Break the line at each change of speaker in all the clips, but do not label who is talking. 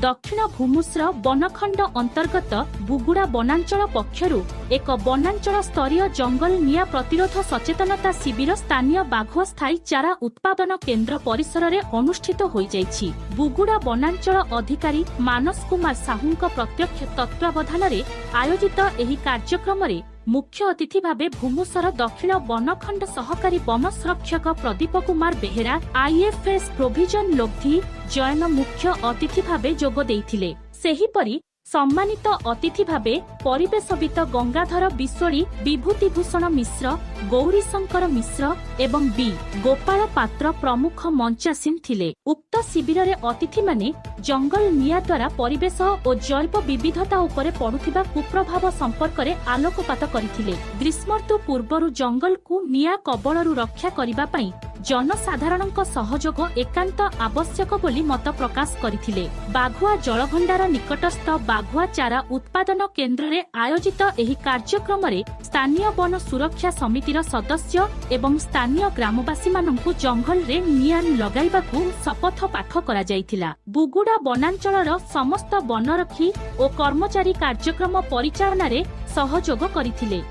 दक्षिण भूमुस्र वनखंड अंतर्गत बुगुड़ा वनांचल पक्षरु एक वनांचल स्तरीय जंगल निया प्रतिरोध सचेतनता शिविर स्थानीय बाघुआ स्थायी चारा उत्पादन केन्द्र परिसर में अनुष्ठित हो जाइछि। बुगुड़ा वनांचल अधिकारी मानस कुमार साहूंक प्रत्यक्ष तत्वावधान में आयोजित एही कार्यक्रम रे मुख्य अतिथि भावे भूमुसर दक्षिण वनखंड सहकारी वन संरक्षक प्रदीप कुमार बेहेरा आईएफएस प्रोविजन लोधी जयन मुख्य अतिथि भावे जोग देइथिले। सेहीपरि सम्मानित अतिथि भावे परिवेशविद गंगाधर बिश्वोली, विभूतिभूषण मिश्र, गौरीशंकर मिश्र एवं बी गोपाल पात्र प्रमुख मंचासीन थिले। उक्त शिविर रे अतिथि माने जंगल निया द्वारा परिवेश और जैव विविधता उपरे पड़ुथिबा कुप्रभाव संपर्क में आलोकपात करथिले। ग्रीष्म ऋतु पूर्वरु जंगल को निया कबलरु रक्षा करिबा पई जनसाधारणक सहयोग एकांत आवश्यक बोली मत प्रकाश करथिले। बाघुआ जलभंडार निकटस्थ बाघुआ चारा उत्पादन केन्द्र रे आयोजित एही कार्यक्रम रे स्थानीय वन सुरक्षा समितिर सदस्य एवं स्थानीय ग्रामवासी माननकु जंगल रे निया लगाइबाकू शपथ पाठ करा जायथिला। बुगुड़ा वनांचलर समस्त वनरक्षी और कर्मचारी कार्यक्रम परिचालना रे सहयोग करथिले।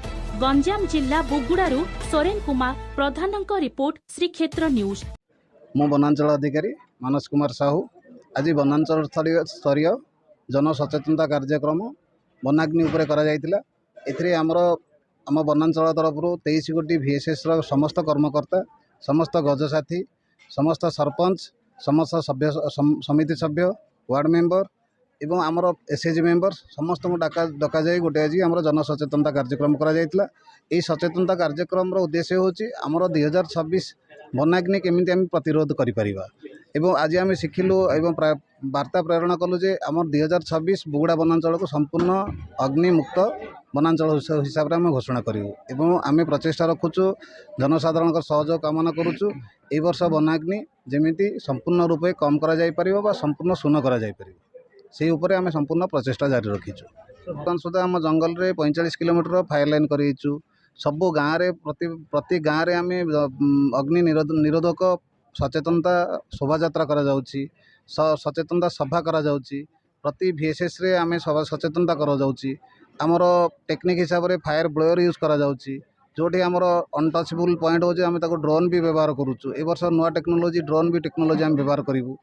गंजाम जिला बुगुड़ारू सोरेन कुमार प्रधानक रिपोर्ट श्रीक्षेत्र न्यूज।
मो वनांचल अधिकारी मानस कुमार साहू आज वनांचल स्तरीय जन सचेतनता कार्यक्रम वनाग्नि उपरे करा जायतिला। एथिरे आम वनांचल तरफ 23 गोटी VSS समस्त कर्मकर्ता, समस्त गजसाथी, समस्त सरपंच, समस्त सभ्य समिति सभ्य, वार्ड मेंबर एवं आमर SHG मेंबर समस्त को डका जाए गोटे आज आम जन सचेतनता कार्यक्रम करा जायतिला। एही सचेतनता कार्यक्रम उद्देश्य होची आमर 2026 वनाग्नि केमिति आम प्रतिरोध करि परिबा एवं आज आम शिखिलु एवं वार्ता प्रेरण कलु जे आमर 2026 बुगुड़ा वनांचल को संपूर्ण अग्निमुक्त वनांचल हिसाब से आम घोषणा करूँ एवं आम प्रचेषा रखुचु जनसाधारण सहयोग कामना करुचु। ए वर्ष वनाग्नि जेमिति संपूर्ण रूपे कम करा जाय परिबो बा संपूर्ण शून्य करा जाय परिबो से उपरे आम संपूर्ण प्रचेषा जारी रखीचु। बर्तमान सुधा आम जंगल रे 45 किलोमीटर फायर लाइन करूँ। सबु गाँव रे प्रति गाँव रे आम अग्नि निरोधक सचेतनता शोभा यात्रा करा जाउची, सचेतनता सभा करा जाउची। प्रति VSS रे आम सभा सचेतनता करा जाउची। आमर टेक्निक हिसाब से फायर ब्लोअर यूज करा जाउची। जोटी आमर अनटचेबल पॉइंट हो आम ड्रोन भी व्यवहार करुचु। ए वर्ष नुआ टेक्नोलोजी ड्रोन भी टेक्नोलोजी आम व्यवहार करूँ।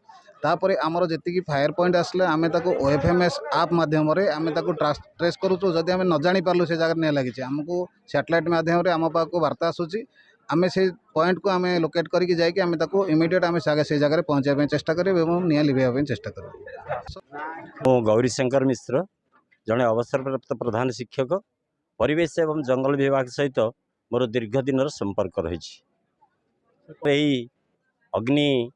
तापर आमर जी फायर पॉइंट आसले आम OFMS आप माध्यम आम ट्रेस करुचु। जदि आम न जानी पार्लु से जगह निया लगी आमको सैटेलाइट माध्यम आम पाक वार्ता आसूची। आम से पॉइंट को आम लोकेट करके जाकि आम इमिडिएट आम से जगह पहुँचाई चेष्टा करें निया लिभाई चेष्टा करें।
गौरीशंकर मिश्र जड़े अवसरप्राप्त प्रधान शिक्षक, परिवेश एवं जंगल विभाग सहित मोर दीर्घ दिन संपर्क रही। अग्नि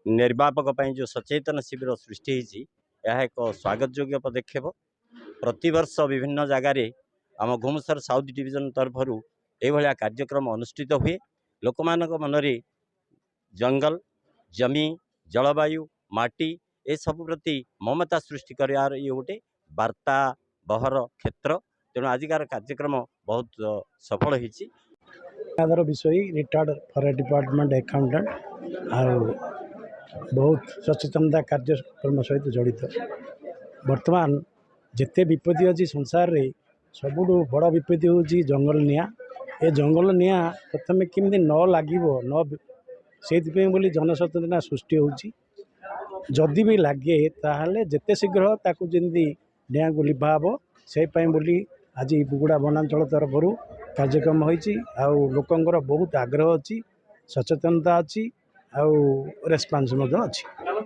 निर्वापक जो सचेतन शिविर सृष्टि होती यह एक स्वागत योग्य पदक्षेप। प्रतिवर्ष विभिन्न जगार आम घुमुसर साउथ डिविजन तरफ यह कार्यक्रम अनुष्ठित हुए। लोक मनरे जंगल, जमी, जलवायु, माटी ए सब प्रति ममता सृष्टि कर ये गोटे वार्ता बहर क्षेत्र। तेणु आजिकार कार्यक्रम बहुत सफल होती।
विषय रिटायर्ड फॉरेस्ट डिपार्टमेंट अकाउंटेंट आ बहुत सचेतनता कार्यक्रम सहित जड़ित। वर्तमान जिते विपत्ति अच्छी संसार रे सबुठ बड़ विपत्ति हूँ जंगल निया। ए जंगल निया प्रथम केमती न लगे न से जनसचेतना सृष्टि होची। जदि भी लगे ताहले जेते शीघ्र ताकू जमी निया को लिभा हम से बोली आज बुगुड़ा वनांचल तरफ कार्यक्रम होती। लोकंर बहुत आग्रह अच्छी, सचेतनता अच्छी, रेस्पॉन्स अच्छी।